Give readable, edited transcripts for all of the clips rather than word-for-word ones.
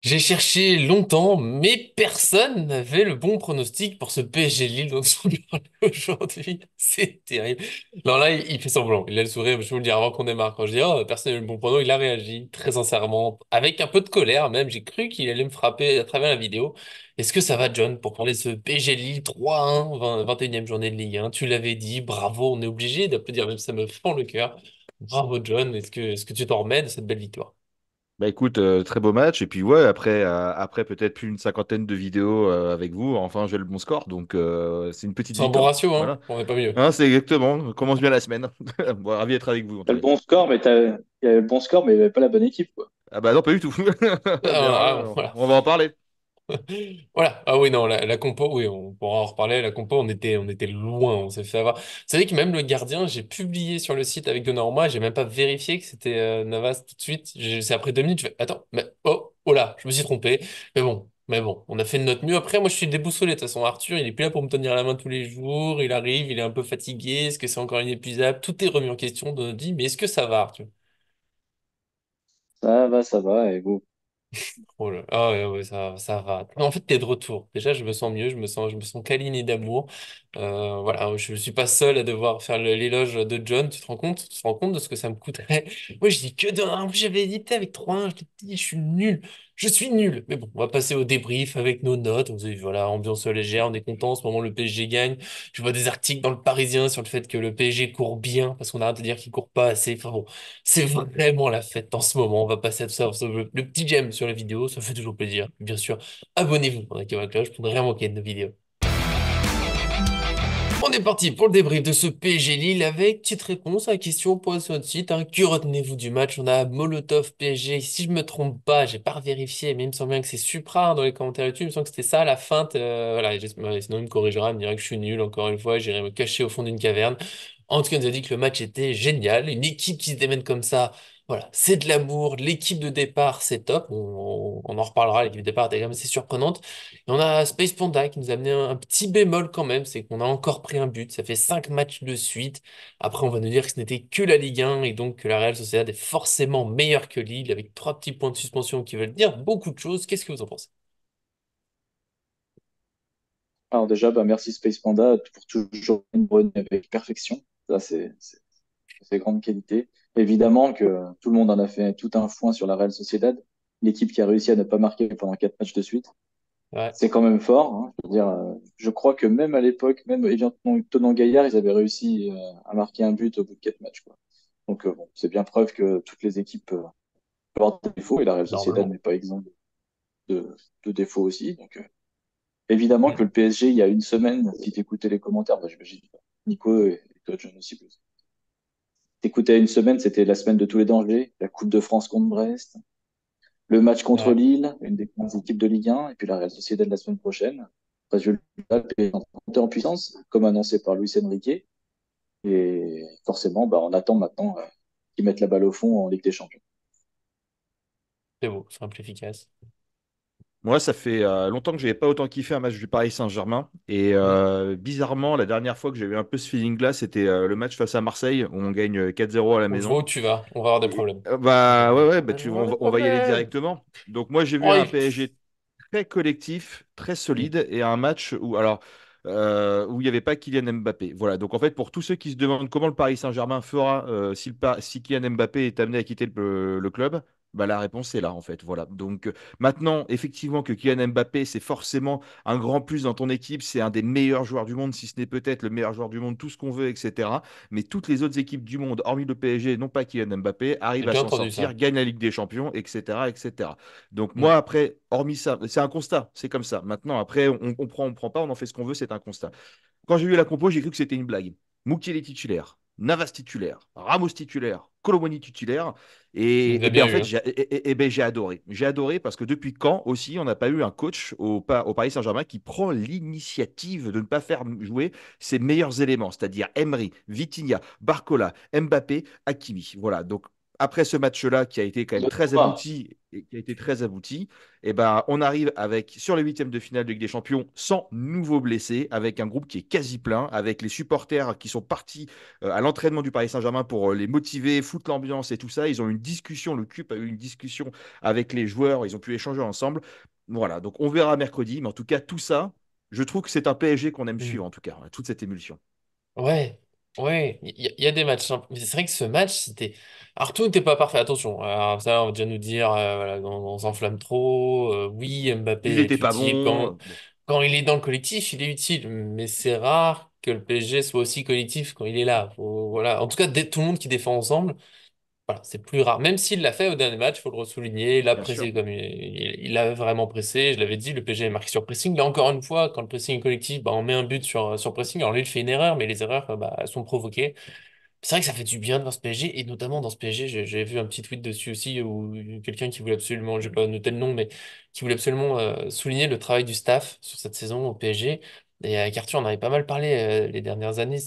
J'ai cherché longtemps, mais personne n'avait le bon pronostic pour ce PSG Lille dont on parle aujourd'hui. C'est terrible. Non, là, il fait semblant. Il a le sourire, je vous le dis avant qu'on démarre. Quand je dis, oh, personne n'a le bon pronostic, il a réagi très sincèrement, avec un peu de colère même. J'ai cru qu'il allait me frapper à travers la vidéo. Est-ce que ça va, John, pour parler de ce PSG Lille 3-1, 21e journée de Ligue 1? Tu l'avais dit, bravo, on est obligé d'applaudir, même ça me fend le cœur. Bravo, John. Est-ce que tu t'en remets de cette belle victoire? Bah écoute, très beau match. Et puis ouais, après peut-être plus une cinquantaine de vidéos avec vous, enfin j'ai le bon score. Donc c'est une petite C'est un bon victoire. ratio, hein? Voilà. On n'est pas mieux. Hein, c'est exactement. On commence bien la semaine. Bon, ravi d'être avec vous en T'as tout le cas. bon score, mais il y avait le bon score, mais il n'y avait pas la bonne équipe, quoi. Ah bah non, pas du tout. Bien, Voilà. on va en parler. Voilà. Ah oui, non, la compo, oui, on pourra en reparler. La compo, on était loin, on s'est fait avoir. Vous savez que même le gardien, j'ai publié sur le site avec Donnarumma, j'ai même pas vérifié que c'était Navas tout de suite. C'est après 2 minutes, je fais, attends, mais oh là, je me suis trompé. Mais bon, on a fait de notre mieux. Après, moi, je suis déboussolé. De toute façon, Arthur, il est plus là pour me tenir la main tous les jours. Il arrive, il est un peu fatigué. Est-ce que c'est encore inépuisable? Tout est remis en question. On dit, mais est-ce que ça va, Arthur? Ça va, et vous? Oh là, ah ouais, ouais, ça va. Non, en fait, t'es de retour. Déjà, je me sens mieux, je me sens câliné d'amour. Voilà, je ne suis pas seul à devoir faire l'éloge de John. Tu te rends compte? Tu te rends compte de ce que ça me coûterait? Moi, je dis que de un. J'avais hésité avec 3-1. Je te dis, je suis nul. Je suis nul. Mais bon, on va passer au débrief avec nos notes. On se dit, voilà, ambiance légère, on est content. En ce moment, le PSG gagne. Je vois des articles dans le Parisien sur le fait que le PSG court bien, parce qu'on arrête de dire qu'il court pas assez. Enfin bon, c'est vraiment la fête en ce moment. On va passer à tout ça. Le petit j'aime sur la vidéo, ça fait toujours plaisir. Bien sûr, abonnez-vous pour activer la cloche pour ne rien manquer de nos vidéos. On est parti pour le débrief de ce PSG Lille avec petite réponse à la question posée sur notre site, hein. Que retenez-vous du match? On a Molotov PSG. Si je me trompe pas, j'ai pas vérifié, mais il me semble bien que c'est Supra dans les commentaires YouTube. Il me semble que c'était ça à la feinte. Voilà, sinon il me corrigera, il me dira que je suis nul. Encore une fois, j'irai me cacher au fond d'une caverne. En tout cas, il nous a dit que le match était génial. Une équipe qui se démène comme ça, voilà, c'est de l'amour. L'équipe de départ, c'est top. On en reparlera. L'équipe de départ était quand même assez surprenante. Et on a Space Panda qui nous a amené un petit bémol quand même, c'est qu'on a encore pris un but. Ça fait 5 matchs de suite. Après, on va nous dire que ce n'était que la Ligue 1 et donc que la Real Sociedad est forcément meilleure que Lille avec 3 petits points de suspension qui veulent dire beaucoup de choses. Qu'est-ce que vous en pensez? Alors déjà, bah, merci Space Panda pour toujours nous runner avec perfection. Ça, c'est grande qualité. Évidemment que tout le monde en a fait tout un foin sur la Real Sociedad, l'équipe qui a réussi à ne pas marquer pendant 4 matchs de suite. Ouais, C'est quand même fort, hein. Je veux dire, je crois que même à l'époque, même étant Gaillard, ils avaient réussi à marquer un but au bout de 4 matchs, quoi. Donc bon, c'est bien preuve que toutes les équipes peuvent avoir des défauts et la Real Sociedad normalement. n'est pas exempt de, de défauts aussi. Donc évidemment que Mm. le PSG, il y a une semaine, si t'écoutais les commentaires, bah, j'imagine Nico et toi, John aussi, t'écoutais une semaine, c'était la semaine de tous les dangers, la Coupe de France contre Brest, le match contre Ouais. Lille, une des grandes équipes de Ligue 1, et puis la Real Sociedad la semaine prochaine. Résultat, le PSG est en montée en puissance, comme annoncé par Luis Enrique, et forcément, bah, on attend maintenant qu'ils mettent la balle au fond en Ligue des Champions. C'est beau, simple, efficace. Moi, ça fait longtemps que je n'avais pas autant kiffé un match du Paris Saint-Germain. Et Mm. bizarrement, la dernière fois que j'ai eu un peu ce feeling-là, c'était le match face à Marseille, où on gagne 4-0 à la Donc, je vois maison. où tu vas. On va avoir des Et, problèmes. bah ouais, ouais, On bah, va tu, avoir des on va y aller problèmes. directement. Donc moi, j'ai vu Oh, un PSG très collectif, très Mm. solide, et un match où il n'y avait pas Kylian Mbappé. Voilà. Donc en fait, pour tous ceux qui se demandent comment le Paris Saint-Germain fera si Kylian Mbappé est amené à quitter le club, bah la réponse est là en fait. Voilà. Donc maintenant, effectivement, que Kylian Mbappé, c'est forcément un grand plus dans ton équipe, c'est un des meilleurs joueurs du monde, si ce n'est peut-être le meilleur joueur du monde, tout ce qu'on veut, etc. Mais toutes les autres équipes du monde, hormis le PSG, non pas Kylian Mbappé, J'ai arrivent à déjà s'en entendu sortir, ça. gagnent la Ligue des Champions, etc., etc. Donc Mm. moi, après, hormis ça, c'est un constat, c'est comme ça. Maintenant, après, on prend pas, on en fait ce qu'on veut, c'est un constat. Quand j'ai vu la compo, j'ai cru que c'était une blague. Mukiele titulaire, Navas titulaire, Ramos titulaire, Colomoni titulaire. Il nous a Et ben bien en eu, fait, hein. ben, j'ai adoré. J'ai adoré parce que depuis quand aussi, on n'a pas eu un coach au Paris Saint-Germain qui prend l'initiative de ne pas faire jouer ses meilleurs éléments, c'est-à-dire Emery, Vitinha, Barcola, Mbappé, Hakimi. Voilà. Donc après ce match-là qui a été quand même très Thomas, abouti. et qui a été très abouti. Et ben, on arrive avec, sur les huitièmes de finale de Ligue des Champions sans nouveaux blessés, avec un groupe qui est quasi plein, avec les supporters qui sont partis à l'entraînement du Paris Saint-Germain pour les motiver, foutre l'ambiance et tout ça. Ils ont eu une discussion, le CUP a eu une discussion avec les joueurs, ils ont pu échanger ensemble. Voilà, donc on verra mercredi, mais en tout cas, tout ça, je trouve que c'est un PSG qu'on aime suivre, en tout cas, toute cette émulsion. Ouais, ouais, il y a des matchs simples. Mais c'est vrai que ce match, c'était. Alors, tout n'était pas parfait, attention. Alors, ça, on va déjà nous dire, voilà, on s'enflamme trop. Oui, Il Mbappé est n'était pas utile. bon. Bon, Quand il est dans le collectif, il est utile. Mais c'est rare que le PSG soit aussi collectif quand il est là. Voilà. En tout cas, tout le monde qui défend ensemble. Voilà, c'est plus rare. Même s'il l'a fait au dernier match, il faut le ressouligner. Il a bien sûr. pressé comme il a vraiment pressé. Je l'avais dit, le PSG est marqué sur pressing. Là, encore une fois, quand le pressing est collectif, bah, on met un but sur pressing. Alors lui, il fait une erreur, mais les erreurs, bah, elles sont provoquées. C'est vrai que ça fait du bien dans ce PSG, et notamment dans ce PSG, j'ai vu un petit tweet dessus aussi, où quelqu'un qui voulait absolument, j'ai pas noté le nom, mais qui voulait absolument souligner le travail du staff sur cette saison au PSG. Et avec Arthur, on en avait pas mal parlé les dernières années.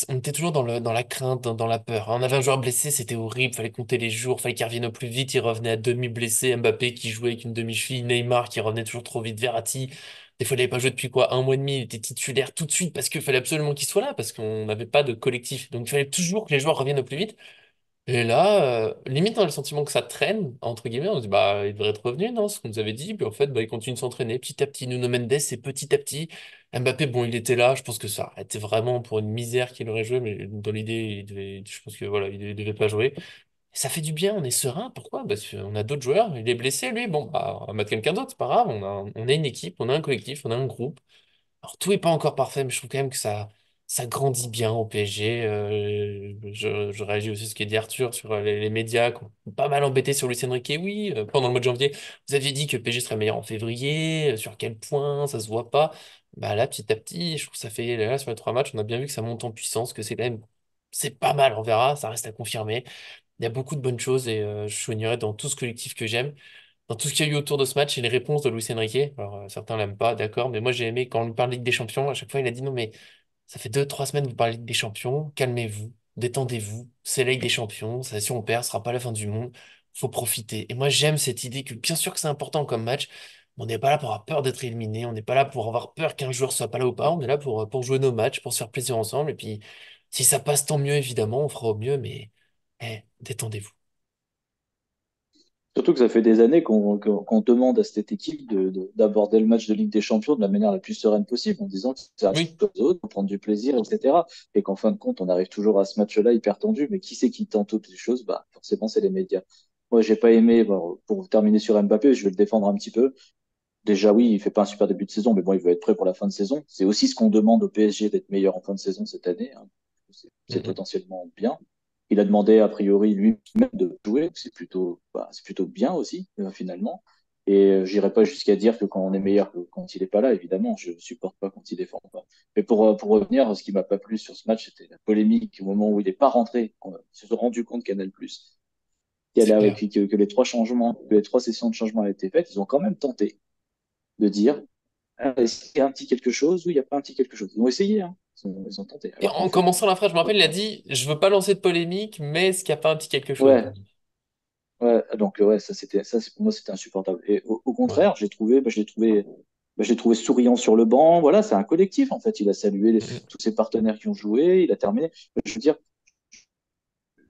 On était toujours dans la crainte, dans la peur. On avait un joueur blessé, c'était horrible, fallait compter les jours, fallait qu'il revienne au plus vite, il revenait à demi blessé, Mbappé qui jouait avec une demi-cheville, Neymar qui revenait toujours trop vite, Verratti. Des fois, il n'avait pas joué depuis quoi, un mois et demi, il était titulaire tout de suite parce qu'il fallait absolument qu'il soit là, parce qu'on n'avait pas de collectif. Donc il fallait toujours que les joueurs reviennent au plus vite. Et là, limite, on a le sentiment que ça traîne, entre guillemets. On se dit, bah, il devrait être revenu, non? Ce qu'on nous avait dit. Puis en fait, bah, il continue de s'entraîner petit à petit. Nuno Mendes, c'est petit à petit. Mbappé, bon, il était là. Je pense que ça était vraiment pour une misère qu'il aurait joué. Mais dans l'idée, je pense que voilà, il devait pas jouer. Et ça fait du bien, on est serein. Pourquoi? Parce qu'on a d'autres joueurs. Il est blessé, lui. Bon, bah, on va mettre quelqu'un d'autre, c'est pas grave. On a une équipe, on a un collectif, on a un groupe. Alors, tout n'est pas encore parfait, mais je trouve quand même que ça grandit bien au PSG. Je réagis aussi à ce qu'a dit Arthur sur les médias qui ont pas mal embêté sur Luis Enrique. Oui, pendant le mois de janvier, vous aviez dit que le PSG serait meilleur en février. Sur quel point? Ça se voit pas. Bah là, petit à petit, je trouve que ça fait, là, sur les 3 matchs, on a bien vu que ça monte en puissance, que c'est quand même, c'est pas mal. On verra, ça reste à confirmer. Il y a beaucoup de bonnes choses et je soulignerai dans tout ce collectif que j'aime dans tout ce qu'il y a eu autour de ce match et les réponses de Luis Enrique. Alors, certains l'aiment pas, d'accord, mais moi j'ai aimé quand on lui parle de Ligue des Champions, à chaque fois il a dit non, mais ça fait 2, 3 semaines que vous parlez de Ligue des Champions, calmez-vous, détendez-vous, c'est la Ligue des Champions, si on perd, ce sera pas la fin du monde, faut profiter. Et moi j'aime cette idée que bien sûr que c'est important comme match, mais on n'est pas là pour avoir peur d'être éliminé, on n'est pas là pour avoir peur qu'un joueur soit pas là ou pas, on est là pour jouer nos matchs, pour se faire plaisir ensemble, et puis si ça passe tant mieux évidemment, on fera au mieux, mais détendez-vous. Surtout que ça fait des années qu'on demande à cette équipe d'aborder le match de Ligue des Champions de la manière la plus sereine possible, en disant que c'est un match Oui. comme les autres, faut prendre du plaisir, etc. Et qu'en fin de compte, on arrive toujours à ce match-là hyper tendu. Mais qui c'est qui tente toutes les choses? Bah, forcément, c'est les médias. Moi, j'ai pas aimé, bon, pour terminer sur Mbappé, je vais le défendre un petit peu. Déjà, oui, il fait pas un super début de saison, mais bon, il veut être prêt pour la fin de saison. C'est aussi ce qu'on demande au PSG d'être meilleur en fin de saison cette année, hein. C'est Mm, potentiellement bien. Il a demandé a priori lui-même de jouer, c'est plutôt bien aussi finalement. Et j'irai pas jusqu'à dire que quand on est meilleur que quand il est pas là, évidemment, je supporte pas quand il défend pas. Mais pour revenir, ce qui m'a pas plu sur ce match, c'était la polémique au moment où il est pas rentré. On se sont rendu compte Canal+, c'est clair. que les trois changements, que les trois sessions de changement avaient été faites, ils ont quand même tenté de dire est-ce qu'il y a un petit quelque chose ou il n'y a pas un petit quelque chose. Ils ont essayé, hein. Ils ont tenté. Et Alors qu'en en fait, commençant la phrase, je me rappelle, il a dit, je veux pas lancer de polémique, mais est-ce qu'il n'y a pas un petit quelque chose? ouais, ouais, donc ouais, pour moi c'était insupportable. Et au Ouais. contraire, je l'ai trouvé souriant sur le banc. Voilà, c'est un collectif en fait. Il a salué Mm, tous ses partenaires qui ont joué. Il a terminé. Je veux dire,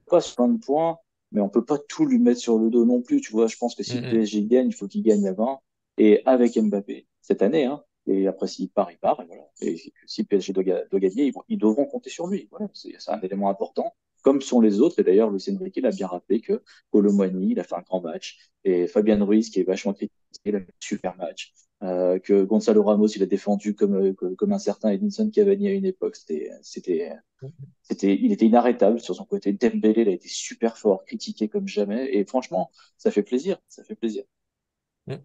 pas sur plein de points, mais on peut pas tout lui mettre sur le dos non plus. Tu vois, je pense que mm, si le mm. PSG gagne, il faut qu'il gagne à 20 et avec Mbappé cette année, hein. Et après, s'il part, il part. Et voilà. Et si le PSG doit gagner, ils devront compter sur lui. Voilà, c'est un élément important, comme sont les autres. Et d'ailleurs, Luis Enrique l'a bien rappelé que Colomboigny, il a fait un grand match. Et Fabian Ruiz, qui est vachement critiqué, il a fait un super match. Que Gonzalo Ramos, il a défendu comme un certain Edinson Cavani à une époque. Il était inarrêtable sur son côté. Dembélé, il a été super fort, critiqué comme jamais. Et franchement, ça fait plaisir. Ça fait plaisir. Mm.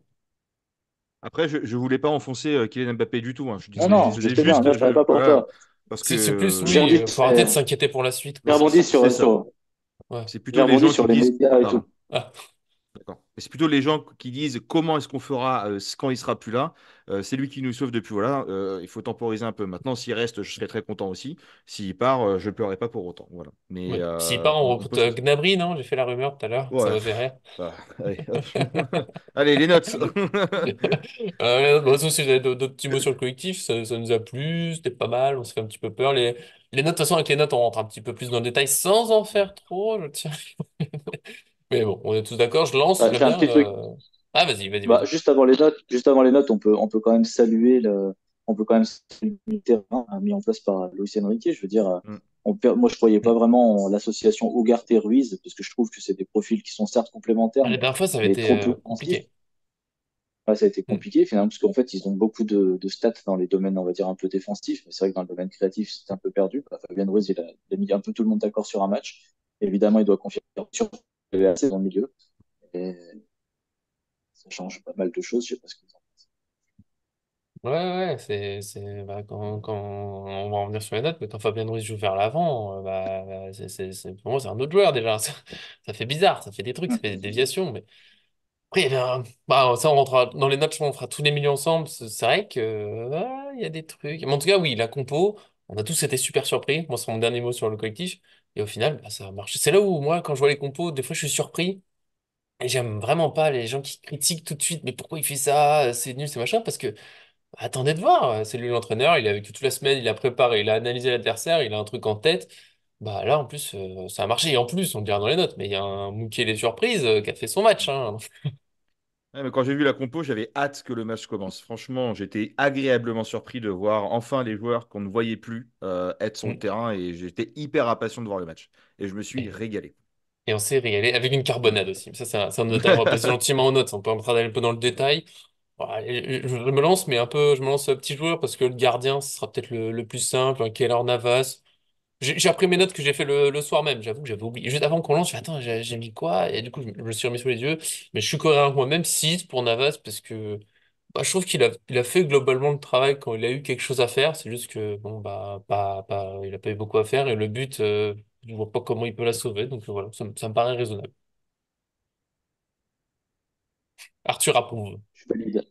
Après, je ne voulais pas enfoncer Kylian Mbappé du tout, hein. Non, non, je Disais sais bien. juste, Là, je parlais pas pour voilà, toi. parce que C'est plus, J'ai oui, rebondi, faut arrêter de s'inquiéter pour la suite, j'ai quoi. rebondi c'est ça. sur, Ouais. C'est j'ai plutôt les rebondi gens qui sur les disent, médias et pardon, tout. Ah. d'accord. C'est plutôt les gens qui disent comment est-ce qu'on fera quand il sera plus là. C'est lui qui nous sauve depuis. Voilà, il faut temporiser un peu. Maintenant, s'il reste, je serai très content aussi. S'il part, je ne pleurerai pas pour autant. Voilà. Mais Ouais. S'il part, on on recrute peut se... Gnabry, non? J'ai fait la rumeur tout à l'heure, ça Ouais. m'a fait rire. Bah, allez, hop. Allez, les notes. Bon, ça, c'est d'autres petits mots sur le collectif, ça nous a plu, c'était pas mal, on s'est fait un petit peu peur. Les notes, de toute façon, avec les notes, on rentre un petit peu plus dans le détail sans en faire trop, je tiens. Mais bon, on est tous d'accord, je lance, j'aime J'ai un bien. petit truc. Ah, vas-y, vas-y, Bah, vas-y. juste avant les notes, on peut quand même saluer on peut quand même saluer le terrain mis en place par Luis Enrique. Je veux dire, Mm. moi, je croyais pas Mm. vraiment en l'association Ugarte et Ruiz, parce que je trouve que c'est des profils qui sont certes complémentaires, La dernière fois, ça avait mais été trop peu offensifs. compliqué. Ouais, ça a été Mm. compliqué, finalement, parce qu'en fait, ils ont beaucoup de stats dans les domaines, on va dire, un peu défensifs, mais c'est vrai que dans le domaine créatif, c'est un peu perdu. Bah, Fabien Ruiz, il a mis un peu tout le monde d'accord sur un match. Évidemment, il doit confirmer sur le assez dans le milieu. Et ça change pas mal de choses, je sais pas ce que vous en pensez. Ouais, ouais, bah, quand on va en revenir sur les notes, mais quand Fabien Ruiz joue vers l'avant, pour moi, c'est un autre joueur déjà. Ça fait bizarre, ça fait des trucs, ça fait des déviations, mais après, bah, ça, on rentrera dans les notes, je pense, on fera tous les milieux ensemble. C'est vrai que, il y a des trucs. Mais en tout cas, oui, la compo, on a tous été super surpris. Moi, c'est mon dernier mot sur le collectif. Et au final, bah, ça a marché. C'est là où, moi, quand je vois les compos, des fois, je suis surpris. Et j'aime vraiment pas les gens qui critiquent tout de suite. Mais pourquoi il fait ça? C'est nul, c'est machin. Parce que, attendez de voir. C'est lui l'entraîneur. Il a vécu toute la semaine, il a préparé, il a analysé l'adversaire, il a un truc en tête. Bah là, en plus, ça a marché. Et en plus, on le dira dans les notes, mais il y a un Moukielé surprise qui a fait son match, hein. Ouais, mais quand j'ai vu la compo, j'avais hâte que le match commence. Franchement, j'étais agréablement surpris de voir enfin les joueurs qu'on ne voyait plus être sur le terrain et j'étais hyper impatient de voir le match. Et je me suis Et, régalé. et on s'est régalé avec une carbonade aussi. Ça, c'est un note. On va passer gentiment aux notes. On peut entrer d'aller un peu dans le détail. Ouais, je me lance, mais un peu, je me lance petit joueur parce que le gardien, ce sera peut-être le plus simple. Un Keylor Navas. J'ai appris mes notes que j'ai fait le soir même. J'avoue que j'avais oublié. Juste avant qu'on lance, je fais, attends, j'ai mis quoi? Et du coup, je me suis remis sous les yeux. Mais je suis cohérent avec moi-même 6 pour Navas parce que bah, je trouve il a fait globalement le travail quand il a eu quelque chose à faire. C'est juste que, bon, bah, il a pas eu beaucoup à faire. Et le but, je vois pas comment il peut la sauver. Donc voilà, ça me paraît raisonnable. Arthur approuve. Je valide.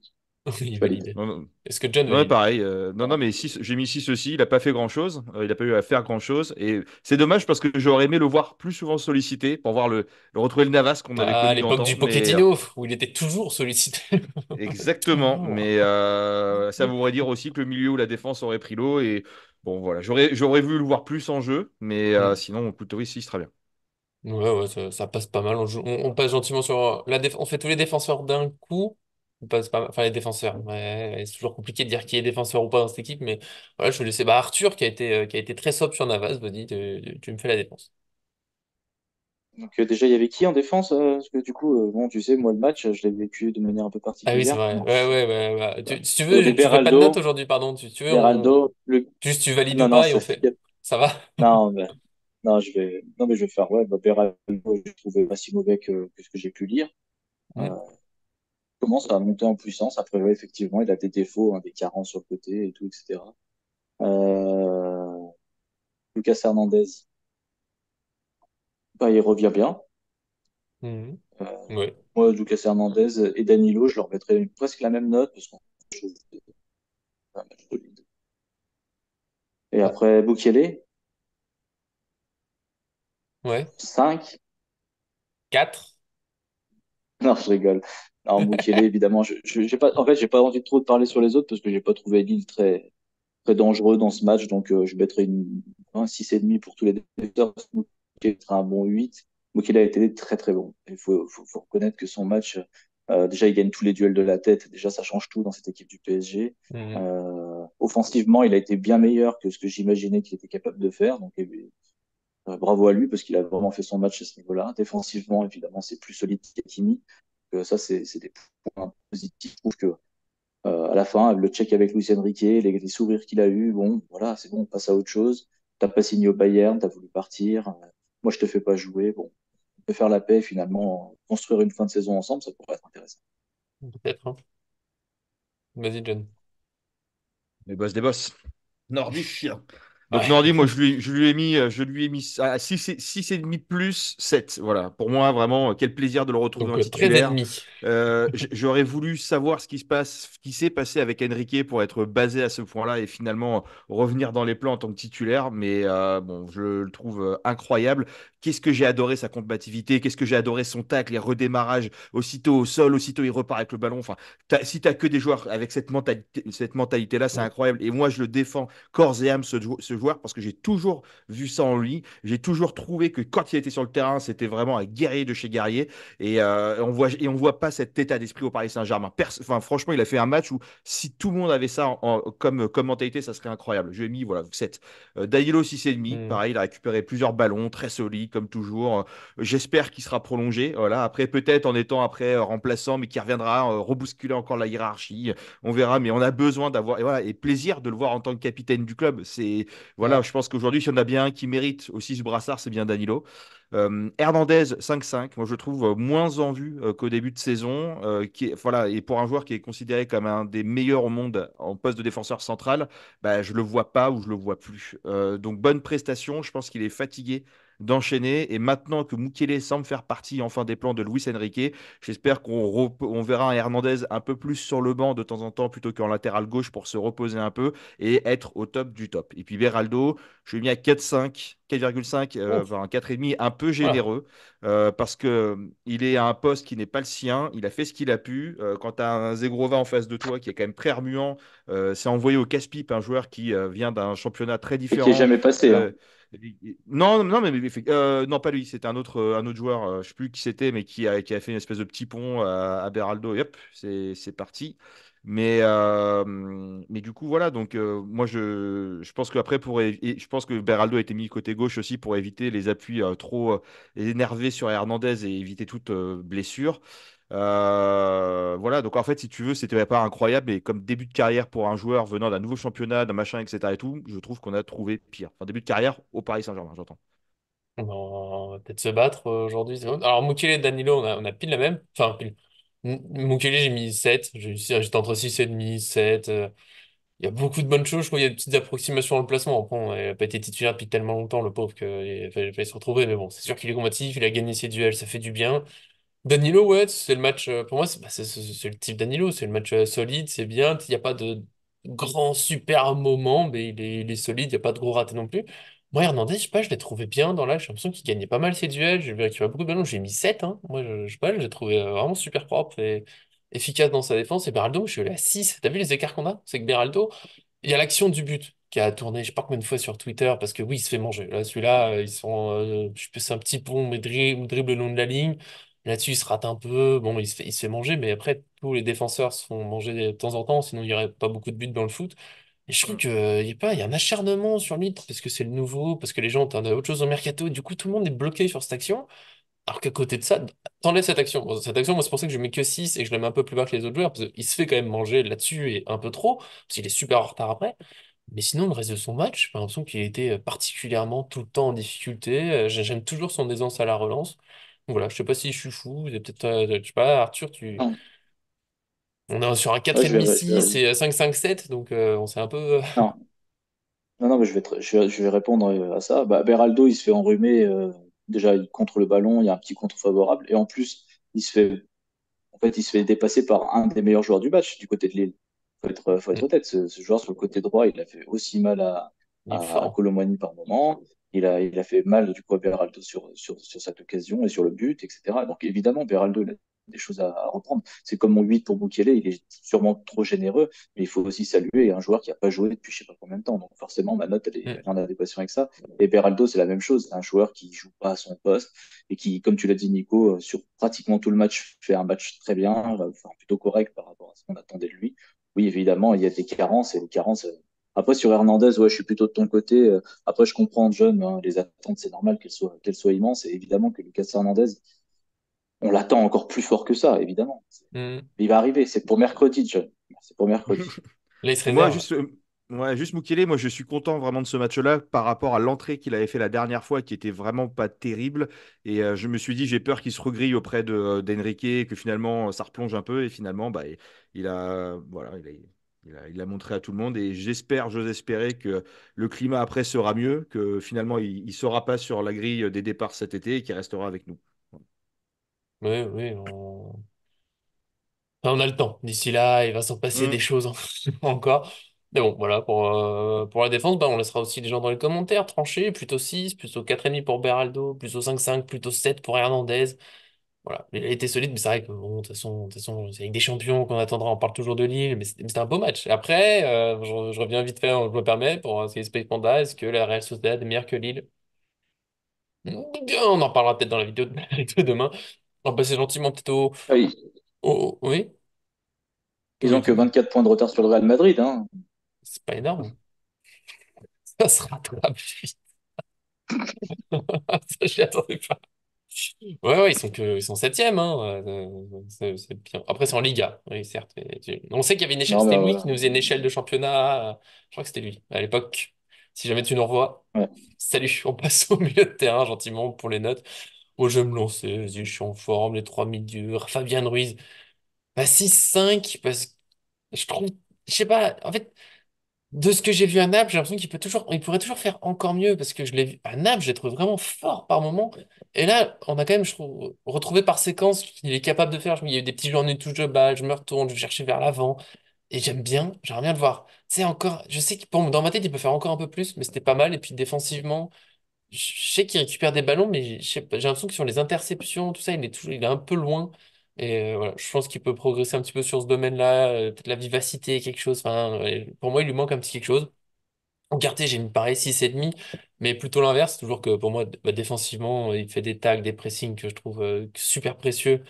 Il Je valide. valide. Non, non, Est-ce que John non, valide? pareil. Non, non, mais j'ai mis 6 aussi. Il n'a pas fait grand-chose. Il n'a pas eu à faire grand-chose. Et c'est dommage parce que j'aurais aimé le voir plus souvent sollicité pour voir le retrouver le Navas qu'on avait À connu l'époque d'antan. du Mais Pochettino, où il était toujours sollicité. exactement. Toujours. Mais ça voudrait dire aussi que le milieu ou la défense aurait pris l'eau. Et bon, voilà. J'aurais voulu le voir plus en jeu. Mais Hmm. sinon, plutôt oui, 6 très bien. Ouais, ouais, ça passe pas mal. On passe gentiment sur on fait tous les défenseurs d'un coup. On passe pas, enfin les défenseurs. Ouais, c'est toujours compliqué de dire qui est défenseur ou pas dans cette équipe, mais voilà, je vais laisser bah, Arthur qui a été très sobre sur Navas. Vas-y, tu me fais la défense. Donc, déjà, il y avait qui en défense? Parce que du coup, bon, tu sais, moi, le match, je l'ai vécu de manière un peu Ah oui, c'est particulière. vrai. Ouais, ouais, ouais, ouais. Si tu Il y avait veux, tu fais pas de notes Beraldo, aujourd'hui, pardon. Si tu veux, Beraldo, juste tu valides ou non, non, pas et on fait. Ça va? non, non, non, mais je vais faire, ouais, Beraldo, je trouvais pas si mauvais que ce que j'ai pu lire. Hmm. Euh, commence à monter en puissance. Après, ouais, effectivement, il a des défauts, hein, des carences sur le côté et tout, etc. Euh, Lucas Hernandez, bah, il revient bien. Mhm. Euh, Ouais. moi, Lucas Hernandez et Danilo, je leur mettrais presque la même note parce qu'on fait un match solide. Et Ah, après, Boukielé, ouais. 5. 4. Non, je rigole. Non, Mukele, évidemment, j'ai pas, en fait, j'ai pas envie de trop de parler sur les autres parce que j'ai pas trouvé Lille très dangereux dans ce match. Donc, je mettrai un 6,5 pour tous les défenseurs. Mukele sera un bon 8. Mukele a été très, très bon. Il faut reconnaître que son match, déjà, il gagne tous les duels de la tête. Déjà, ça change tout dans cette équipe du PSG. Offensivement, il a été bien meilleur que ce que j'imaginais qu'il était capable de faire. Donc, bravo à lui parce qu'il a vraiment fait son match à ce niveau-là. Défensivement, évidemment, c'est plus solide qu'Hakimi. Ça, c'est des points positifs. Je trouve que à la fin, le check avec Luis Enrique, les sourires qu'il a eu, bon, voilà, c'est bon, on passe à autre chose. T'as pas signé au Bayern, t'as voulu partir. Moi, je te fais pas jouer. Bon, on peut faire la paix finalement, construire une fin de saison ensemble, ça pourrait être intéressant. Peut-être, hein. Vas-y, John. Les boss des boss. Nordique. Donc Nordi, moi je lui ai mis à 6,5 plus 7. Voilà. Pour moi, vraiment, quel plaisir de le retrouver Donc en 13 et titulaire. demi. J'aurais voulu savoir ce qui s'est passé avec Enrique pour être basé à ce point-là et finalement revenir dans les plans en tant que titulaire. Mais bon, je le trouve incroyable. Qu'est-ce que j'ai adoré sa combativité, qu'est-ce que j'ai adoré son tacle, les redémarrages, aussitôt au sol, aussitôt il repart avec le ballon. Enfin, si tu as que des joueurs avec cette mentalité-là, c'est Mm. incroyable. Et moi, je le défends corps et âme, ce joueur, parce que j'ai toujours vu ça en lui. J'ai toujours trouvé que quand il était sur le terrain, c'était vraiment un guerrier de chez guerrier. Et on voit pas cet état d'esprit au Paris Saint-Germain. Enfin, franchement, il a fait un match où si tout le monde avait ça comme mentalité, ça serait incroyable. Je lui ai mis voilà, 7. Danilo 6,5. Mm. Pareil, il a récupéré plusieurs ballons, très solide, comme toujours. J'espère qu'il sera prolongé. Voilà. Après, peut-être en étant après remplaçant, mais qui reviendra rebousculer encore la hiérarchie. On verra, mais on a besoin d'avoir et, voilà, et plaisir de le voir en tant que capitaine du club. Voilà, Ouais. je pense qu'aujourd'hui, si on a bien un qui mérite aussi ce brassard, c'est bien Danilo. Hernandez 5-5, moi je trouve moins en vue qu'au début de saison, voilà, et pour un joueur qui est considéré comme un des meilleurs au monde en poste de défenseur central, bah, je le vois pas ou je le vois plus. Donc bonne prestation, je pense qu'il est fatigué d'enchaîner et maintenant que Mukele semble faire partie enfin des plans de Luis Enrique, j'espère qu'on verra un Hernandez un peu plus sur le banc de temps en temps plutôt qu'en latéral gauche pour se reposer un peu et être au top du top. Et puis Beraldo, je l'ai mis à 4,5, 4,5, Ouf. enfin 4,5, un peu Voilà. généreux, parce que il est à un poste qui n'est pas le sien. Il a fait ce qu'il a pu. Quand tu as un Zegrova en face de toi qui est quand même très remuant, c'est envoyé au casse-pipe un joueur qui vient d'un championnat très Et qui est différent. jamais passé, hein. Euh, non, non, non, pas lui. C'était un autre joueur. Je ne sais plus qui c'était, mais qui a fait une espèce de petit pont à Beraldo. Et hop, c'est parti. Mais du coup, voilà. Donc, moi, je pense qu'après, et je pense que Beraldo a été mis côté gauche aussi pour éviter les appuis trop énervés sur Hernandez et éviter toute blessure. Voilà. Donc, en fait, si tu veux, c'était pas incroyable. Mais comme début de carrière pour un joueur venant d'un nouveau championnat, d'un machin, etc. et tout, je trouve qu'on a trouvé pire. Enfin, début de carrière au Paris Saint-Germain, j'entends. On va peut-être se battre aujourd'hui. C'est bon. Alors, Mukele et Danilo, on a pile la même. Enfin, pile. Mukele, j'ai mis 7. J'étais entre 6,5, 7. Il y a beaucoup de bonnes choses. Je trouve qu'il y a des petites approximations dans le placement. Après, il n'a pas été titulaire depuis tellement longtemps, le pauvre, qu'il fallait se retrouver. Mais bon, c'est sûr qu'il est combatif, il a gagné ses duels, ça fait du bien. Danilo, ouais, c'est le match. Pour moi, c'est le type Danilo. C'est le match solide, c'est bien. Il n'y a pas de grand super moment, mais il est solide. Il n'y a pas de gros ratés non plus. Moi, Hernandez, je sais pas, je l'ai trouvé bien dans l'âge. J'ai l'impression qu'il gagnait pas mal ses duels. J'ai vu qu'il a beaucoup de ballons. J'ai mis 7. Hein. Moi, je sais pas, je l'ai trouvé vraiment super propre et efficace dans sa défense. Et Beraldo, je suis allé à 6. T'as vu les écarts qu'on a? C'est que Beraldo, il y a l'action du but qui a tourné, je sais pas combien de fois sur Twitter, parce que oui, il se fait manger. Là, celui-là, je sais c'est un petit pont, mais dribble le long de la ligne. Là-dessus, il se rate un peu. Bon, il se fait manger, mais après, tous les défenseurs se font manger de temps en temps, sinon il n'y aurait pas beaucoup de buts dans le foot. Et je trouve qu'il y a pas, il y a un acharnement sur lui, parce que c'est le nouveau, parce que les gens attendent autre chose au mercato, et du coup, tout le monde est bloqué sur cette action. Alors qu'à côté de ça, t'enlèves cette action. Bon, cette action, moi, c'est pour ça que je mets que 6 et que je la mets un peu plus bas que les autres joueurs, parce qu'il se fait quand même manger là-dessus et un peu trop, parce qu'il est super en retard après. Mais sinon, le reste de son match, j'ai l'impression qu'il était particulièrement tout le temps en difficulté. J'aime toujours son aisance à la relance. Donc voilà, je sais pas si je suis fou, vous avez peut-être, je sais pas, Arthur, Non, on est sur un ouais, 4,5 6 et 5,5 7 donc on s'est un peu. non, non, non, mais je vais répondre à ça. Bah, Beraldo, il se fait enrhumer. Déjà, il contre le ballon, il y a un petit contre favorable. Et en plus, il se fait dépasser par un des meilleurs joueurs du match du côté de Lille. Faut être honnête. Ce joueur sur le côté droit, il a fait aussi mal Il est à fort. Colomboigny par moment. Il a fait mal du coup à Beraldo sur cette occasion et sur le but, etc. Donc évidemment, Beraldo, il a des choses à reprendre. C'est comme mon 8 pour Mukiele, il est sûrement trop généreux, mais il faut aussi saluer un joueur qui n'a pas joué depuis je sais pas combien de temps. Donc forcément, ma note, elle Mm. est en adéquation avec ça. Et Beraldo, c'est la même chose. C'est un joueur qui joue pas à son poste et qui, comme tu l'as dit, Nico, sur pratiquement tout le match, fait un match très bien, enfin, plutôt correct par rapport à ce qu'on attendait de lui. Oui, évidemment, il y a des carences et les carences. Après, sur Hernandez, ouais, je suis plutôt de ton côté. Après, je comprends, John, hein, les attentes, c'est normal qu'elles soient immenses. Et évidemment que Lucas Hernandez, on l'attend encore plus fort que ça, évidemment. Mm. Il va arriver. C'est pour mercredi, John. C'est pour mercredi. Là, il se Et moi, réserve. juste Mukele, moi, je suis content vraiment de ce match-là par rapport à l'entrée qu'il avait fait la dernière fois, qui était vraiment pas terrible. Et je me suis dit, j'ai peur qu'il se regrille auprès d'Enrique, que finalement, ça replonge un peu. Et finalement, bah, voilà, Il a montré à tout le monde et j'ose espérer que le climat après sera mieux, que finalement il ne sera pas sur la grille des départs cet été et qu'il restera avec nous. Oui, oui, enfin, on a le temps. D'ici là, il va s'en passer des Mm. choses encore. Mais bon, voilà, pour la défense, bah, on laissera aussi les gens dans les commentaires trancher, plutôt 6 plutôt 4,5 pour Beraldo, plutôt 5,5 plutôt 7 pour Hernandez. Voilà, il a été solide, mais c'est vrai que bon, de toute façon, c'est avec des champions qu'on attendra, on parle toujours de Lille, mais c'était un beau match. Après, je reviens vite fait, je me permets, pour ce qui est Space Panda, est-ce que la Real Sociedad est meilleure que Lille? Bien, on en parlera peut-être dans la vidéo de demain. On va passer gentiment peut-être Ah, oui, ils oui, ont que dis-moi. 24 points de retard sur le Real Madrid, hein. C'est pas énorme. Ça se rattrape vite. Ça, j'y attendais pas. Ouais, ouais, ils sont septième, hein. C'est bien. Après, c'est en Liga, oui, certes. On sait qu'il y avait une échelle, Non, mais c'était lui qui nous faisait une échelle de championnat. Je crois que c'était lui, à l'époque. Si jamais tu nous revois, ouais. salut, on passe au milieu de terrain, gentiment, pour les notes. Oh, je vais me lancer, vas-y, je suis en forme, les trois milieux. Fabien Ruiz, bah, 6-5, parce que je trouve, je sais pas, en fait. De ce que j'ai vu à Naples, j'ai l'impression il pourrait toujours faire encore mieux parce que je l'ai vu à Naples, je l'ai trouvé vraiment fort par moment. Et là, on a quand même, je trouve, retrouvé par séquence qu'il est capable de faire. Il y a eu des petits journées de touche de balle, je me retourne, je vais chercher vers l'avant. Et j'aimerais bien le voir. C'est encore, je sais que dans ma tête, il peut faire encore un peu plus, mais c'était pas mal. Et puis défensivement, je sais qu'il récupère des ballons, mais je sais pas, j'ai l'impression que sur les interceptions, tout ça, il est un peu loin. Et voilà, je pense qu'il peut progresser un petit peu sur ce domaine-là, peut-être la vivacité, quelque chose. Enfin, pour moi, il lui manque un petit quelque chose. Encarté, j'ai mis pareil 6,5, mais plutôt l'inverse. Toujours que pour moi, bah, défensivement, il fait des tags, des pressings que je trouve super précieux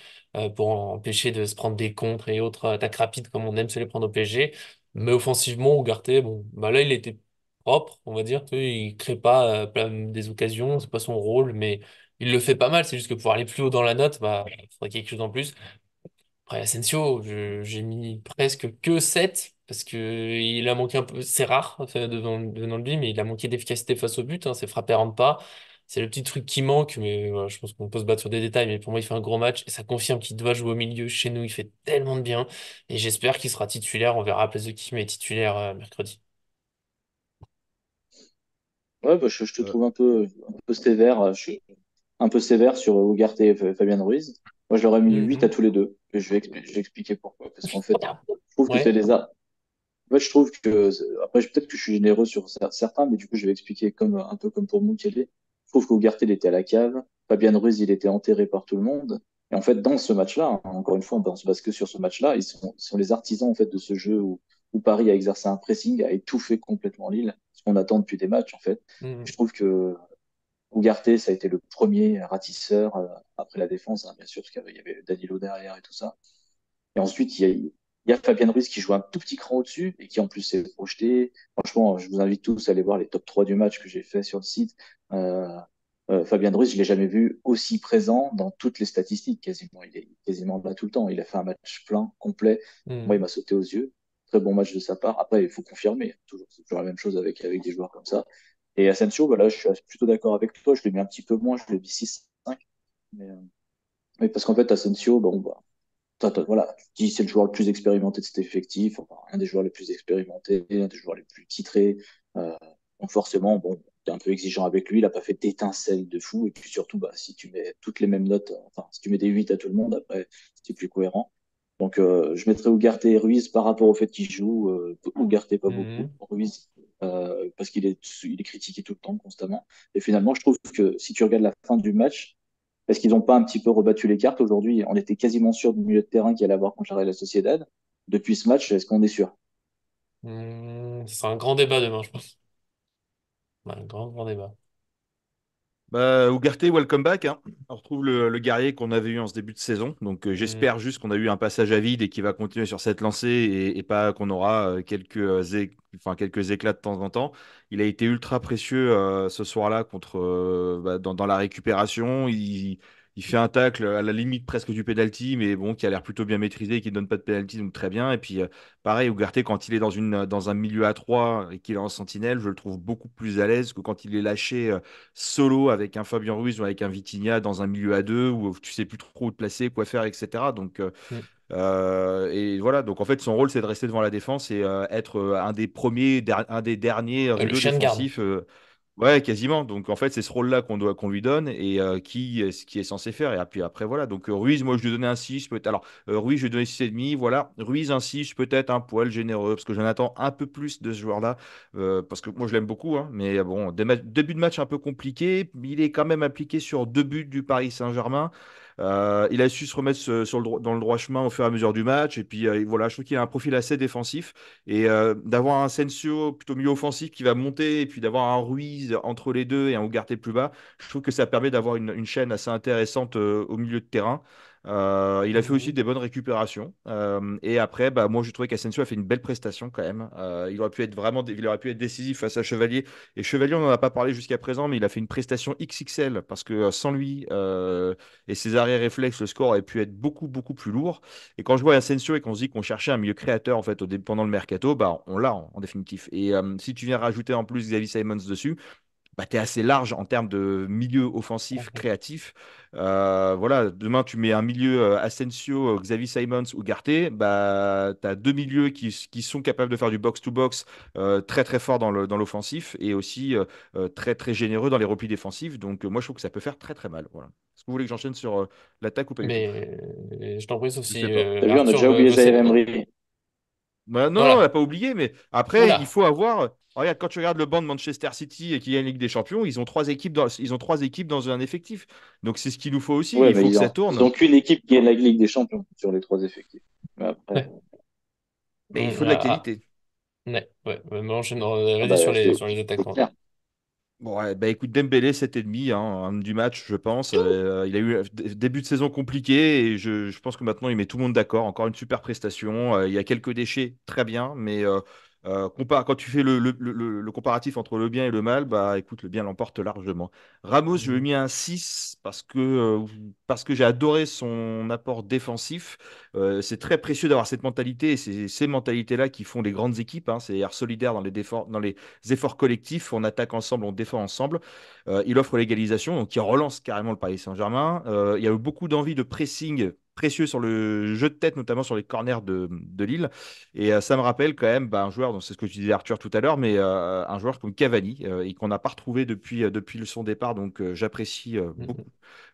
pour empêcher de se prendre des contres et autres attaques rapides comme on aime se les prendre au PSG. Mais offensivement, Ugarte, bon, bah là, il était propre, on va dire. Tu sais, il crée pas plein des occasions, c'est pas son rôle, mais il le fait pas mal. C'est juste que pour aller plus haut dans la note, bah, il faudrait quelque chose en plus. Après, Asensio, j'ai mis presque que 7 parce que il a manqué un peu, c'est rare enfin, devant lui, mais il a manqué d'efficacité face au but, hein, ses frappes ne rentrent pas. C'est le petit truc qui manque, mais voilà, je pense qu'on peut se battre sur des détails, mais pour moi, il fait un gros match et ça confirme qu'il doit jouer au milieu. Chez nous, il fait tellement de bien et j'espère qu'il sera titulaire. On verra à place de qui, mais titulaire mercredi. Ouais, bah, je te Euh, trouve un peu sévère. Je suis un peu sévère sur Ugarte et Fabien Ruiz. Moi, je leur ai mis 8 à Mhm. tous les deux. Et je vais expliquer pourquoi. Parce qu'en fait, je trouve que c'est Ouais. des a- En fait, je trouve que, après, peut-être que je suis généreux sur certains, mais du coup, je vais expliquer un peu comme pour Mukele. Je trouve qu'Ugarte, il était à la cave. Fabien Ruiz, il était enterré par tout le monde. Et en fait, dans ce match-là, hein, encore une fois, on se base que sur ce match-là, ils sont les artisans, en fait, de ce jeu où Paris a exercé un pressing, a étouffé complètement Lille, ce qu'on attend depuis des matchs, en fait. Je Mhm. trouve que Ugarte, ça a été le premier ratisseur, après la défense, hein, bien sûr, parce qu'il y avait Danilo derrière et tout ça. Et ensuite, il y a Fabien Ruiz qui joue un tout petit cran au-dessus et qui en plus s'est projeté. Franchement, je vous invite tous à aller voir les top 3 du match que j'ai fait sur le site. Euh, Fabien Ruiz, je l'ai jamais vu aussi présent dans toutes les statistiques, quasiment. Il est quasiment là tout le temps. Il a fait un match plein, complet. Moi, il Mhm. m'a sauté aux yeux. Très bon match de sa part. Après, il faut confirmer. C'est toujours la même chose avec des joueurs comme ça. Et Asensio, bah là, je suis plutôt d'accord avec toi. Je l'ai mis un petit peu moins. Je l'ai mis 6-5. Mais parce qu'en fait, Asensio, bon, bah, voilà, tu dis c'est le joueur le plus expérimenté de cet effectif, enfin, un des joueurs les plus expérimentés, un des joueurs les plus titrés. Euh, donc forcément, bon, t'es un peu exigeant avec lui, il a pas fait d'étincelle de fou. Et puis surtout, bah, si tu mets toutes les mêmes notes, enfin, si tu mets des 8 à tout le monde, après, c'est plus cohérent. Donc je mettrais Ugarte et Ruiz par rapport au fait qu'il joue. Ugarte pas beaucoup, Mhm. Ruiz parce qu'il est critiqué tout le temps, constamment. Et finalement, je trouve que si tu regardes la fin du match, est-ce qu'ils n'ont pas un petit peu rebattu les cartes aujourd'hui? On était quasiment sûr du milieu de terrain qu'il allait avoir contre la Real Sociedad. Depuis ce match, est-ce qu'on est sûr? Ce sera un grand débat demain, je pense. Ouais, un grand, grand débat. Bah, Ugarte, welcome back, hein. On retrouve le guerrier qu'on avait eu en ce début de saison. Donc Mhm. j'espère juste qu'on a eu un passage à vide et qu'il va continuer sur cette lancée et pas qu'on aura enfin, quelques éclats de temps en temps. Il a été ultra précieux ce soir-là dans la récupération. Il fait un tacle à la limite presque du penalty, mais bon, qui a l'air plutôt bien maîtrisé et qui ne donne pas de penalty, donc très bien. Et puis pareil, Ugarte, quand il est dans un milieu à 3 et qu'il est en sentinelle, je le trouve beaucoup plus à l'aise que quand il est lâché solo avec un Fabien Ruiz ou avec un Vitinha dans un milieu à deux où tu sais plus trop où te placer, quoi faire, etc. Donc Et voilà, donc en fait, son rôle, c'est de rester devant la défense et être un des premiers, un des derniers Le rideaux chien de garde. défensifs. Ouais, quasiment. Donc en fait, c'est ce rôle-là qu'on lui donne et qui est censé faire. Et puis après, voilà. Donc Ruiz, moi, je lui donnais un 6 peut-être. Alors, Ruiz, je lui donnais 6,5. Voilà. Ruiz, un 6 peut-être un poil généreux, parce que j'en attends un peu plus de ce joueur-là. Parce que moi, je l'aime beaucoup, hein. Mais bon, début de match un peu compliqué. Il est quand même appliqué sur 2 buts du Paris Saint-Germain. Il a su se remettre dans le droit chemin au fur et à mesure du match. Et puis voilà, je trouve qu'il a un profil assez défensif. Et d'avoir un Sensio plutôt milieu offensif qui va monter, et puis d'avoir un Ruiz entre les deux et un Ugarte plus bas, je trouve que ça permet d'avoir une chaîne assez intéressante au milieu de terrain. Il a fait aussi Mhm. des bonnes récupérations. Et après, bah, moi, je trouvais qu'Asensio a fait une belle prestation quand même. Il aurait pu être décisif face à Chevalier. Et Chevalier, on n'en a pas parlé jusqu'à présent, mais il a fait une prestation XXL parce que sans lui et ses arrêts réflexes, le score aurait pu être beaucoup, beaucoup plus lourd. Et quand je vois Asensio et qu'on se dit qu'on cherchait un milieu créateur en fait pendant le mercato, bah, on l'a en définitif. Et si tu viens rajouter en plus Xavi Simons dessus, bah, tu es assez large en termes de milieu offensif créatif. Voilà, demain, tu mets un milieu Asensio, Xavi Simons ou Garte, bah, tu as deux milieux qui sont capables de faire du box-to-box très très fort dans l'offensif et aussi très très généreux dans les replis défensifs. Donc, moi, je trouve que ça peut faire très très mal. Voilà. Est-ce que vous voulez que j'enchaîne sur l'attaque ou pas du tout? Mais je t'en prie, Je aussi sais pas. T'as vu, on a Arthur déjà oublié veut Zaire s'être. Emery. Bah, non, non, on l'a Voilà. pas oublié, mais après, il Oula. faut avoir. Regarde, quand tu regardes le banc de Manchester City et qu'il y a une Ligue des Champions, ils ont trois équipes dans un effectif. Donc c'est ce qu'il nous faut aussi. Ouais, Il mais faut que ils ça ont, ils tourne. ont qu'une équipe qui est la Ligue des Champions sur les trois effectifs. Mais après, Ouais. Mais il faut de la qualité. Ouais. Ouais. Mais ah vas-y bah, sur les c'est attaquants. clair. Bon, ouais, bah écoute, Dembélé, 7,5 hein, homme du match, je pense. Il a eu un début de saison compliqué et je pense que maintenant il met tout le monde d'accord. Encore une super prestation. Il y a quelques déchets, très bien, mais quand tu fais le comparatif entre le bien et le mal, bah écoute, le bien l'emporte largement. Ramos, je lui ai Mhm. mis un 6 parce que j'ai adoré son apport défensif. C'est très précieux d'avoir cette mentalité et c'est ces mentalités-là qui font les grandes équipes, hein. C'est-à-dire solidaire dans les efforts collectifs, on attaque ensemble, on défend ensemble. Il offre l'égalisation, donc il relance carrément le Paris Saint-Germain. Il y a eu beaucoup d'envie de pressing précieux sur le jeu de tête, notamment sur les corners de Lille. Et ça me rappelle quand même bah, un joueur, donc c'est ce que tu disais Arthur tout à l'heure, mais un joueur comme Cavani, et qu'on n'a pas retrouvé depuis son départ, donc j'apprécie beaucoup.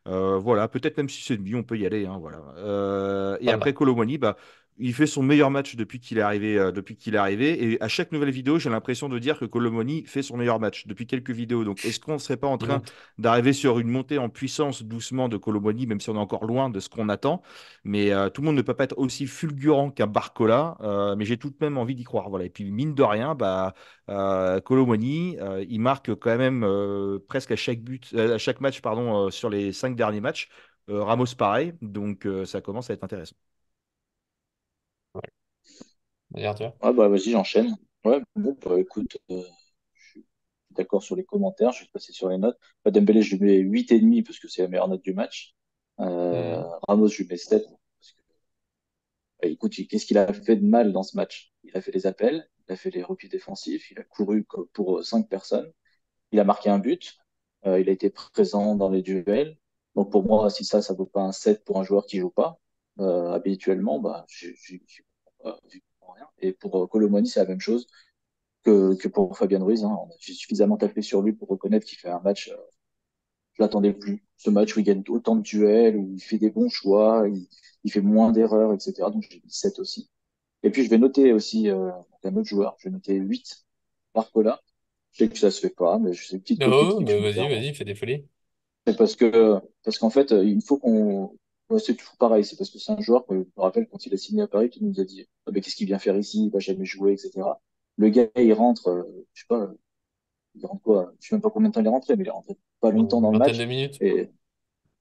Mhm. Voilà, peut-être même si c'est lui, on peut y aller, hein, voilà. Et Pas mal. après Colomwani, bah, il fait son meilleur match depuis qu'il est arrivé. Et à chaque nouvelle vidéo, j'ai l'impression de dire que Colomwani fait son meilleur match depuis quelques vidéos. Donc, est-ce qu'on ne serait pas en Il train monte. d'arriver sur une montée en puissance doucement de Colomwani, même si on est encore loin de ce qu'on attend? Mais tout le monde ne peut pas être aussi fulgurant qu'un Barcola. Mais j'ai tout de même envie d'y croire. Voilà. Et puis, mine de rien, bah, Colomwani, il marque quand même presque à chaque match, pardon, sur les 5 derniers matchs. Ramos, pareil. Donc, ça commence à être intéressant. Ouais. Vas-y, Arthur. Ouais, bah, vas-y, j'enchaîne. Ouais, bon, bah, écoute, je suis d'accord sur les commentaires, je vais passer sur les notes. Bah, Dembélé, je lui mets 8,5 parce que c'est la meilleure note du match. Mhm. Ramos, je lui mets 7 parce que, bah, écoute, qu'est-ce qu'il a fait de mal dans ce match? Il a fait les appels, il a fait les replis défensifs, il a couru pour 5 personnes, il a marqué un but, il a été présent dans les duels. Donc pour moi, si ça vaut pas un 7 pour un joueur qui joue pas, habituellement, bah, j'y comprends rien. Et pour Colomani, c'est la même chose que pour Fabien Ruiz, hein. J'ai suffisamment tapé sur lui pour reconnaître qu'il fait un match, je l'attendais plus. Ce match où il gagne autant de duels, où il fait des bons choix, il fait moins d'erreurs, etc. Donc j'ai mis 7 aussi. Et puis je vais noter aussi un autre joueur, je vais noter 8, Barcola. Je sais que ça se fait pas, mais c'est une petite pépite Oh, qu'il mais faut faire. vas-y, fais des folies. C'est parce qu'en fait, il faut qu'on. Ouais, c'est toujours pareil. C'est parce que c'est un joueur que je me rappelle quand il a signé à Paris, qui nous a dit ah, mais qu'est-ce qu'il vient faire ici? Il va jamais jouer, etc. Le gars, il rentre, je sais pas, il rentre quoi? Je sais même pas combien de temps il est rentré, mais il est rentré pas longtemps Une dans le vingtaine de match minutes. et,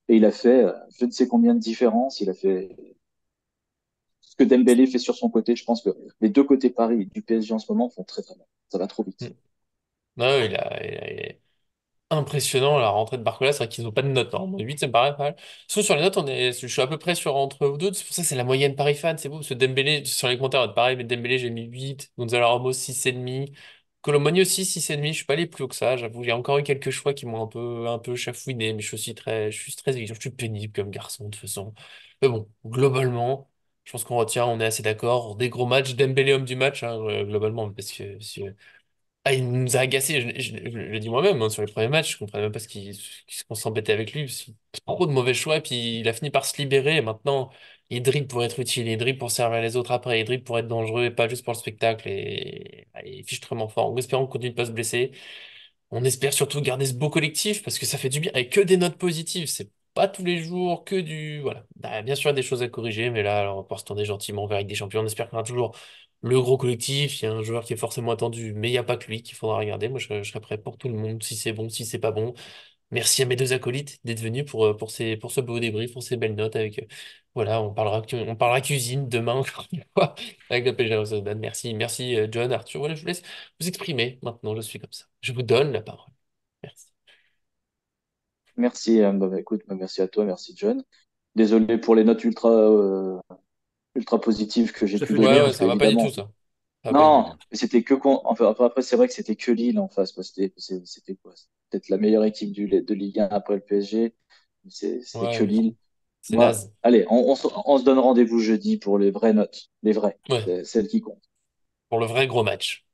et il a fait je ne sais combien de différences. Il a fait ce que Dembélé fait sur son côté. Je pense que les deux côtés Paris du PSG en ce moment font très très bien. Ça va trop vite. Mhm. Non, il est impressionnant la rentrée de Barcola. C'est vrai qu'ils n'ont pas de notes, hein. 8, ça me paraît pas mal. Sauf sur les notes, je suis à peu près sur entre vous deux. C'est pour ça que c'est la moyenne Paris fan. C'est beau, parce que Dembélé, sur les commentaires, pareil, mais Dembélé, j'ai mis 8. Gonzalo Ramos, 6,5. Colomani aussi, 6,5. Je suis pas allé plus haut que ça. J'avoue, il y a encore eu quelques choix qui m'ont un peu chafouiné, mais je suis très exigeant. Je suis pénible comme garçon, de toute façon. Mais bon, globalement. Je pense qu'on retient, on est assez d'accord. Des gros matchs, Dembélé homme du match, hein, globalement, parce que ah, il nous a agacés, je le dis moi-même, hein, sur les premiers matchs, je comprenais même pas qu'on s'embêtait avec lui, parce que trop de mauvais choix, et puis il a fini par se libérer, et maintenant, il dribble pour être utile, il dribble pour servir les autres après, il dribble pour être dangereux, et pas juste pour le spectacle, et il fiche vraiment fort. En espérant qu'on continue de pas se blesser. On espère surtout garder ce beau collectif parce que ça fait du bien avec que des notes positives. C'est pas tous les jours que du. Voilà. Bah, bien sûr, il y a des choses à corriger, mais là, alors, on va pouvoir se tourner gentiment vers avec des champions. On espère qu'on a toujours le gros collectif. Il y a un joueur qui est forcément attendu, mais il n'y a pas que lui qu'il faudra regarder. Moi, je serais prêt pour tout le monde, si c'est bon, si c'est pas bon. Merci à mes deux acolytes d'être venus pour ce beau débrief, pour ces belles notes avec. Voilà, on parlera cuisine demain, encore une fois, avec la PG Sociedad. Merci, merci, John, Arthur. Voilà, je vous laisse vous exprimer. Maintenant, je suis comme ça. Je vous donne la parole. Merci. Merci, écoute, merci à toi, merci John. Désolé pour les notes ultra positives que j'ai Ça pu fait du Ouais, donner, bien. ouais, parce ça va pas du tout, qu'évidemment, ça. Ça va pas du tout. non, mais c'était enfin, après, c'est vrai que c'était que Lille en face, parce que c'était quoi? C'était peut-être la meilleure équipe de Ligue 1 après le PSG. C'était Ouais, que mais Lille. c'est Moi, naze. allez, on se donne rendez-vous jeudi pour les vraies notes, les vraies, Ouais, celles qui comptent. pour le vrai gros match.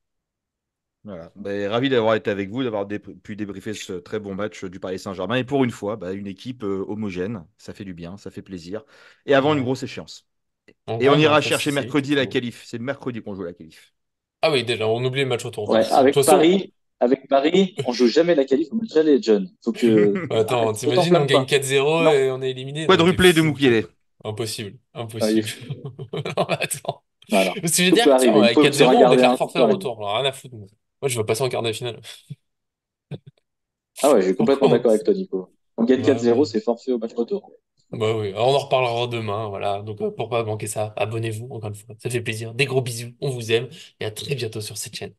Voilà. Ben, ravi d'avoir été avec vous, d'avoir pu débriefer ce très bon match du Paris Saint-Germain. Et pour une fois, bah, une équipe homogène, ça fait du bien, ça fait plaisir. Et avant une Ouais. grosse échéance. En Et gros, on on a ira fait chercher c'est vite, mercredi c'est la beau. qualif. C'est mercredi qu'on joue la qualif. Ah oui, déjà, on oublie le match retour. De Ouais, toute façon, Avec Paris, on joue jamais la qualif au match aller, John. Faut que, attends, arrête, ne t'imagines, on t'enflamme gagne pas. 4-0 Non, et on est éliminé? Non, mais t'es Quadruplé de fou, toi. Mukele. Impossible, ah, impossible. Non, mais attends. non, non, Ce que je veux tout dire, peut tiens, arriver. Une avec fois que tu auras 4-0, on gardé déclare un, tout forfait peut au arriver. retour. Alors, rien à foutre, moi. Moi, je veux passer en quart de finale. Ah ouais, je suis complètement Pourquoi? d'accord avec toi, Nico. On gagne Bah 4-0, oui. c'est forfait au match retour. Bah oui. Alors, on en reparlera demain, voilà. Donc, pour pas manquer ça, abonnez-vous, encore une fois. Ça fait plaisir. Des gros bisous. On vous aime. Et à très bientôt sur cette chaîne.